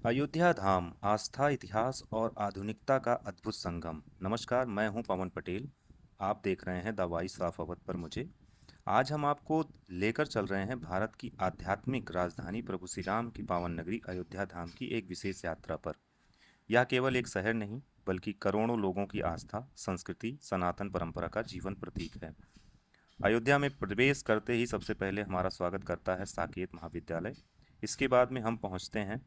अयोध्या धाम आस्था, इतिहास और आधुनिकता का अद्भुत संगम। नमस्कार, मैं हूं पवन पटेल। आप देख रहे हैं द वॉइस ऑफ अवध पर मुझे। आज हम आपको लेकर चल रहे हैं भारत की आध्यात्मिक राजधानी प्रभु श्री राम की पावन नगरी अयोध्या धाम की एक विशेष यात्रा पर। यह केवल एक शहर नहीं, बल्कि करोड़ों लोगों की आस्था, संस्कृति, सनातन परंपरा का जीवन प्रतीक है। अयोध्या में प्रवेश करते ही सबसे पहले हमारा स्वागत करता है साकेत महाविद्यालय। इसके बाद में हम पहुंचते हैं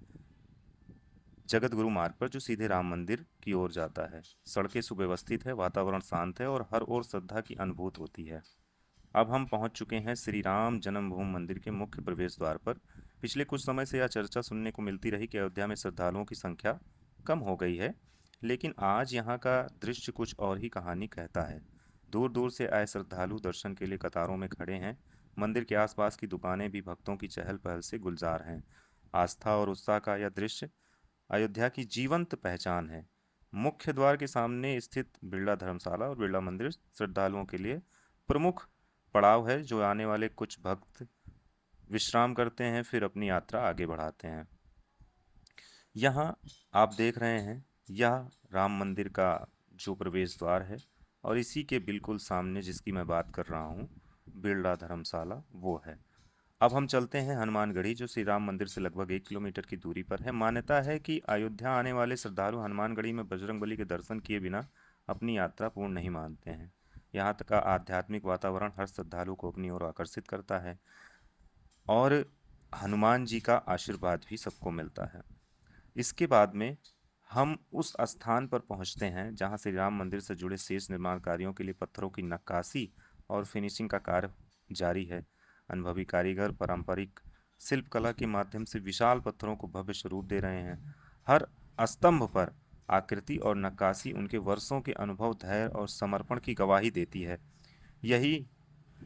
जगत गुरु मार्ग पर, जो सीधे राम मंदिर की ओर जाता है। सड़कें सुव्यवस्थित है, वातावरण शांत है और हर ओर श्रद्धा की अनुभूति होती है। अब हम पहुंच चुके हैं श्री राम जन्मभूमि मंदिर के मुख्य प्रवेश द्वार पर। पिछले कुछ समय से यह चर्चा सुनने को मिलती रही कि अयोध्या में श्रद्धालुओं की संख्या कम हो गई है, लेकिन आज यहाँ का दृश्य कुछ और ही कहानी कहता है। दूर दूर से आए श्रद्धालु दर्शन के लिए कतारों में खड़े हैं। मंदिर के आसपास की दुकानें भी भक्तों की चहल पहल से गुलजार हैं। आस्था और उत्साह का यह दृश्य अयोध्या की जीवंत पहचान है। मुख्य द्वार के सामने स्थित बिरला धर्मशाला और बिरला मंदिर श्रद्धालुओं के लिए प्रमुख पड़ाव है, जो आने वाले कुछ भक्त विश्राम करते हैं, फिर अपनी यात्रा आगे बढ़ाते हैं। यहाँ आप देख रहे हैं, यह राम मंदिर का जो प्रवेश द्वार है, और इसी के बिल्कुल सामने जिसकी मैं बात कर रहा हूँ, बिरला धर्मशाला, वो है। अब हम चलते हैं हनुमानगढ़ी, जो श्री राम मंदिर से लगभग 1 किलोमीटर की दूरी पर है। मान्यता है कि अयोध्या आने वाले श्रद्धालु हनुमानगढ़ी में बजरंगबली के दर्शन किए बिना अपनी यात्रा पूर्ण नहीं मानते हैं। यहाँ तक का आध्यात्मिक वातावरण हर श्रद्धालु को अपनी ओर आकर्षित करता है और हनुमान जी का आशीर्वाद भी सबको मिलता है। इसके बाद में हम उस स्थान पर पहुंचते हैं जहां श्री राम मंदिर से जुड़े शेष निर्माण कार्यों के लिए पत्थरों की नक्काशी और फिनिशिंग का कार्य जारी है। अनुभवी कारीगर पारंपरिक शिल्प कला के माध्यम से विशाल पत्थरों को भव्य स्वरूप दे रहे हैं। हर स्तंभ पर आकृति और नक्काशी उनके वर्षों के अनुभव, धैर्य और समर्पण की गवाही देती है। यही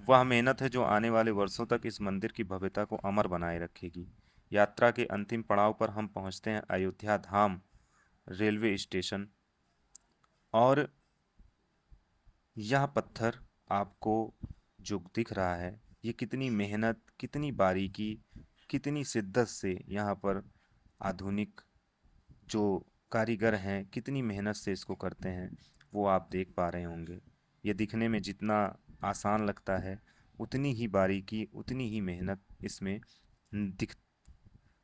वह मेहनत है जो आने वाले वर्षों तक इस मंदिर की भव्यता को अमर बनाए रखेगी। यात्रा के अंतिम पड़ाव पर हम पहुंचते हैं अयोध्या धाम रेलवे स्टेशन, और यह पत्थर आपको जो दिख रहा है, ये कितनी मेहनत, कितनी बारीकी, कितनी शिद्दत से यहाँ पर आधुनिक जो कारीगर हैं कितनी मेहनत से इसको करते हैं, वो आप देख पा रहे होंगे। ये दिखने में जितना आसान लगता है, उतनी ही बारीकी, उतनी ही मेहनत इसमें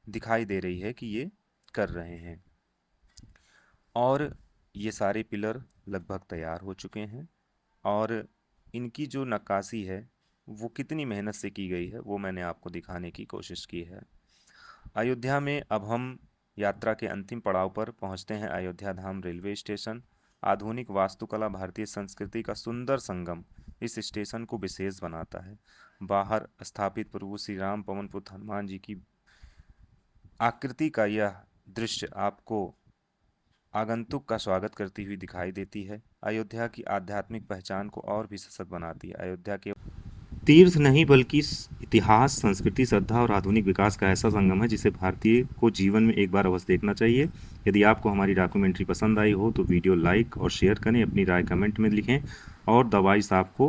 दिखाई दे रही है कि ये कर रहे हैं। और ये सारे पिलर लगभग तैयार हो चुके हैं, और इनकी जो नक्काशी है वो कितनी मेहनत से की गई है, वो मैंने आपको दिखाने की कोशिश की है। अयोध्या में अब हम यात्रा के अंतिम पड़ाव पर पहुंचते हैं, अयोध्या धाम रेलवे स्टेशन। आधुनिक वास्तुकला, भारतीय संस्कृति का सुंदर संगम इस स्टेशन को विशेष बनाता है। बाहर स्थापित प्रभु श्री राम पवन पुत्र हनुमान जी की आकृति का यह दृश्य आपको आगंतुक का स्वागत करती हुई दिखाई देती है। अयोध्या की आध्यात्मिक पहचान को और भी सशक्त बनाती है। अयोध्या के तीर्थ नहीं, बल्कि इतिहास, संस्कृति, श्रद्धा और आधुनिक विकास का ऐसा संगम है जिसे भारतीय को जीवन में एक बार अवश्य देखना चाहिए। यदि आपको हमारी डॉक्यूमेंट्री पसंद आई हो तो वीडियो लाइक और शेयर करें, अपनी राय कमेंट में लिखें, और दवाई साफ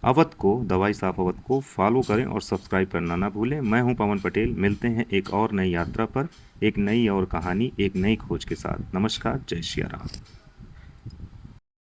अवध को फॉलो करें और सब्सक्राइब करना ना भूलें। मैं हूं पवन पटेल। मिलते हैं एक और नई यात्रा पर, एक नई और कहानी, एक नई खोज के साथ। नमस्कार, जय श्री राम।